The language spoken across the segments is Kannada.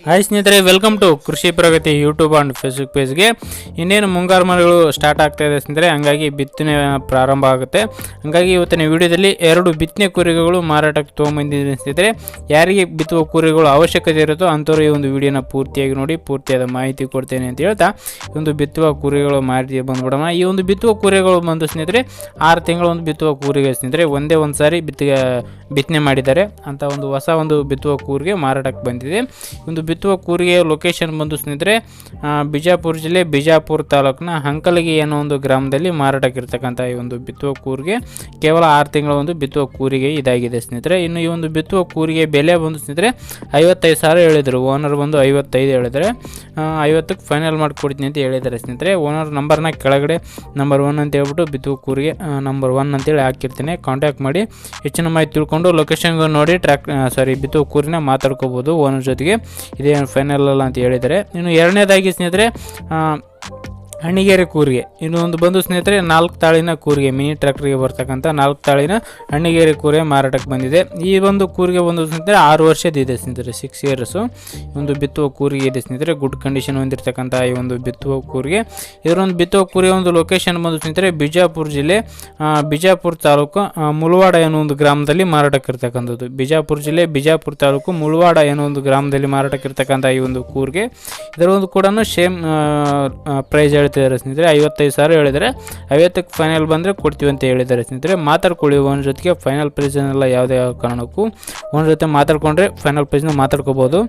ಹಾಯ್ ಸ್ನೇಹಿತರೆ, ವೆಲ್ಕಮ್ ಟು ಕೃಷಿ ಪ್ರಗತಿ ಯೂಟ್ಯೂಬ್ ಆ್ಯಂಡ್ ಫೇಸ್ಬುಕ್ ಪೇಜ್ಗೆ. ಇನ್ನೇನು ಮುಂಗಾರು ಮಳೆಗಳು ಸ್ಟಾರ್ಟ್ ಆಗ್ತಾ ಇದೆ ಸ್ನೇಹಿತರೆ, ಹಂಗಾಗಿ ಬಿತ್ತನೆ ಪ್ರಾರಂಭ ಆಗುತ್ತೆ. ಹಂಗಾಗಿ ಇವತ್ತಿನ ವಿಡಿಯೋದಲ್ಲಿ 2 ಬಿತ್ತನೆ ಕುರಿಗಳು ಮಾರಾಟಕ್ಕೆ ತೊಗೊಂಬಂದಿದ್ದೀನಿ ಸ್ನೇಹಿತರೆ. ಯಾರಿಗೆ ಬಿತ್ತುವ ಕುರಿಗಳು ಅವಶ್ಯಕತೆ ಇರುತ್ತೋ ಅಂಥವ್ರು ಈ ಒಂದು ವಿಡಿಯೋನ ಪೂರ್ತಿಯಾಗಿ ನೋಡಿ, ಪೂರ್ತಿಯಾದ ಮಾಹಿತಿ ಕೊಡ್ತೇನೆ ಅಂತ ಹೇಳ್ತಾ ಒಂದು ಬಿತ್ತುವ ಕುರಿಗಳು ಮಾಹಿತಿ ಬಂದ್ಬಿಡೋಣ. ಈ ಒಂದು ಬಿತ್ತುವ ಕುರಿಗಳು ಬಂದು ಸ್ನೇಹಿತರೆ 6 ತಿಂಗಳ ಒಂದು ಬಿತ್ತುವ ಕೂರಿಗೆ ಸ್ನೇಹಿತರೆ, ಒಂದೇ ಒಂದು ಸಾರಿ ಬಿತ್ತನೆ ಮಾಡಿದ್ದಾರೆ ಅಂತ ಒಂದು ಹೊಸ ಒಂದು ಬಿತ್ತುವ ಕೂರಿಗೆ ಮಾರಾಟಕ್ಕೆ ಬಂದಿದೆ. ಒಂದು ಬಿತ್ತುವ ಕೂರಿಗೆ ಲೊಕೇಶನ್ ಬಂದು ಸ್ನೇಹಿತರೆ ಬಿಜಾಪುರ ಜಿಲ್ಲೆ ಬಿಜಾಪುರ ತಾಲೂಕಿನ ಹಂಕಲಗಿ ಅನ್ನೋ ಒಂದು ಗ್ರಾಮದಲ್ಲಿ ಮಾರಾಟಕ್ಕೆ ಇರ್ತಕ್ಕಂಥ ಈ ಒಂದು ಬಿತ್ತುವ ಕೂರಿಗೆ ಕೇವಲ 6 ತಿಂಗಳ ಒಂದು ಬಿತ್ತುವ ಕೂರಿಗೆ ಇದಾಗಿದೆ ಸ್ನೇಹಿತರೆ. ಇನ್ನು ಈ ಒಂದು ಬಿತ್ತುವ ಕೂರಿಗೆ ಬೆಲೆ ಬಂದು ಸ್ನೇಹಿತರೆ 55,000 ಹೇಳಿದರು. ಓನರ್ ಬಂದು 55 ಹೇಳಿದ್ದಾರೆ. 50ಕ್ಕೆ ಫೈನಲ್ ಮಾಡಿಕೊಡ್ತೀನಿ ಅಂತ ಹೇಳಿದ್ದಾರೆ ಸ್ನೇಹಿತರೆ. ಓನರ್ ನಂಬರ್ನ ಕೆಳಗಡೆ ನಂಬರ್ 1 ಅಂತ ಹೇಳ್ಬಿಟ್ಟು ಬಿತ್ತುವ ಕೂರಿಗೆ ನಂಬರ್ 1 ಅಂತೇಳಿ ಹಾಕಿರ್ತೀನಿ. ಕಾಂಟ್ಯಾಕ್ಟ್ ಮಾಡಿ ಹೆಚ್ಚಿನ ಮಾಹಿತಿ ತಿಳ್ಕೊಂಡು ಲೊಕೇಶನ್ಗೆ ನೋಡಿ ಬಿತ್ತುವ ಕೂರಿನ ಮಾತಾಡ್ಕೋಬೋದು ಓನರ್ ಜೊತೆಗೆ. ಇದೇ ಫೈನಲ್ ಅಲ್ಲ ಅಂತ ಹೇಳಿದ್ದಾರೆ. ಇನ್ನು ಎರಡನೇದಾಗಿ ಸ್ನೇಹಿತರೆ ಹಣ್ಣಿಗೇರಿ ಕೂರಿಗೆ, ಇನ್ನು ಒಂದು ಬಂದು ಸ್ನೇಹಿತರೆ 4 ತಾಳಿನ ಕೂರಿಗೆ, ಮಿನಿ ಟ್ರ್ಯಾಕ್ಟರ್ಗೆ ಬರ್ತಕ್ಕಂಥ 4 ತಾಳಿನ ಹಣ್ಣಿಗೇರಿ ಕೂರಿಗೆ ಮಾರಾಟಕ್ಕೆ ಬಂದಿದೆ. ಈ ಒಂದು ಕೂರಿಗೆ ಒಂದು ಸ್ನೇಹಿತರೆ 6 ವರ್ಷದಿದೆ ಸ್ನೇಹಿತರೆ, 6 ಇಯರ್ಸು ಒಂದು ಬಿತ್ತುವ ಕೂರಿಗೆ ಇದೆ ಸ್ನೇಹಿತರೆ. ಗುಡ್ ಕಂಡೀಷನ್ ಹೊಂದಿರತಕ್ಕಂಥ ಈ ಒಂದು ಬಿತ್ತುವ ಕೂರಿಗೆ. ಇದರೊಂದು ಬಿತ್ತುವ ಕೂರಿಗೆ ಒಂದು ಲೊಕೇಶನ್ ಬಂದು ಸ್ನೇಹಿತರೆ ಬಿಜಾಪುರ ಜಿಲ್ಲೆ ಬಿಜಾಪುರ ತಾಲೂಕು ಮುಳವಾಡ ಅನ್ನೋ ಒಂದು ಗ್ರಾಮದಲ್ಲಿ ಮಾರಾಟಕ್ಕೆ ಇರ್ತಕ್ಕಂಥದ್ದು. ಬಿಜಾಪುರ ಜಿಲ್ಲೆ ಬಿಜಾಪುರ ತಾಲೂಕು ಮುಳವಾಡ ಅನ್ನೋ ಒಂದು ಗ್ರಾಮದಲ್ಲಿ ಮಾರಾಟಕ್ಕೆ ಇರ್ತಕ್ಕಂಥ ಈ ಒಂದು ಕೂರಿಗೆ. ಇದರ ಒಂದು ಕೂಡ ಸೇಮ್ ಪ್ರೈಸ್ ಹೇಳ್ತಿದ್ದಾರೆ ಸ್ನೇಹಿತರೆ. 55,000 ಹೇಳಿದರೆ 50ಕ್ಕೆ ಫೈನಲ್ ಬಂದರೆ ಕೊಡ್ತೀವಿ ಅಂತ ಹೇಳಿದ್ದಾರೆ ಸ್ನೇಹಿತರೆ. ಮಾತಾಡ್ಕೊಳ್ಳಿ ಓನರ್ ಜೊತೆಗೆ. ಫೈನಲ್ ಪ್ರೈಸ್ನೆಲ್ಲ ಯಾವುದೇ ಕಾರಣಕ್ಕೂ ಓನರ್ ಜೊತೆ ಮಾತಾಡ್ಕೊಂಡ್ರೆ ಫೈನಲ್ ಪ್ರೈಸ್ನ ಮಾತಾಡ್ಕೋಬೋದು.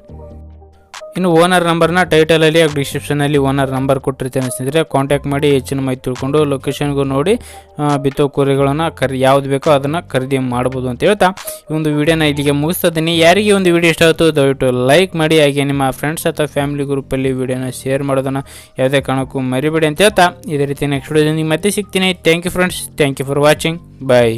ಇನ್ನು ಓನರ್ ನಂಬರ್ನ ಟೈಟಲಲ್ಲಿ ಡಿಸ್ಕ್ರಿಪ್ಷನಲ್ಲಿ ಓನರ್ ನಂಬರ್ ಕೊಟ್ಟಿರ್ತೇನೆ ಸ್ನೇಹಿತರೆ. ಕಾಂಟ್ಯಾಕ್ಟ್ ಮಾಡಿ ಹೆಚ್ಚಿನ ಮಾಹಿತಿ ತಿಳ್ಕೊಂಡು ಲೊಕೇಶನ್ಗೂ ನೋಡಿ ಬಿತ್ತೋ ಕೂರಿಗಳನ್ನು ಯಾವ್ದು ಬೇಕೋ ಅದನ್ನು ಖರೀದಿ ಮಾಡ್ಬೋದು ಅಂತ ಹೇಳ್ತಾ ಈ ಒಂದು ವಿಡಿಯೋನ ಇಲ್ಲಿಗೆ ಮುಗಿಸ್ತಾ ಇದ್ದೀನಿ. ಯಾರಿಗೆ ಒಂದು ವಿಡಿಯೋ ಇಷ್ಟ ಆಯಿತು ದಯವಿಟ್ಟು ಲೈಕ್ ಮಾಡಿ, ಹಾಗೆ ನಿಮ್ಮ ಫ್ರೆಂಡ್ಸ್ ಅಥವಾ ಫ್ಯಾಮಿಲಿ ಗ್ರೂಪಲ್ಲಿ ವಿಡಿಯೋನ ಶೇರ್ ಮಾಡೋದನ್ನು ಯಾವುದೇ ಕಾರಣಕ್ಕೂ ಮರಿಬೇಡಿ ಅಂತ ಹೇಳ್ತಾ ಇದೇ ರೀತಿ ನೆಕ್ಸ್ಟ್ ವಿಡಿಯೋದಲ್ಲಿ ಮತ್ತೆ ಸಿಗ್ತೀನಿ. Thank you friends, thank you for watching, bye.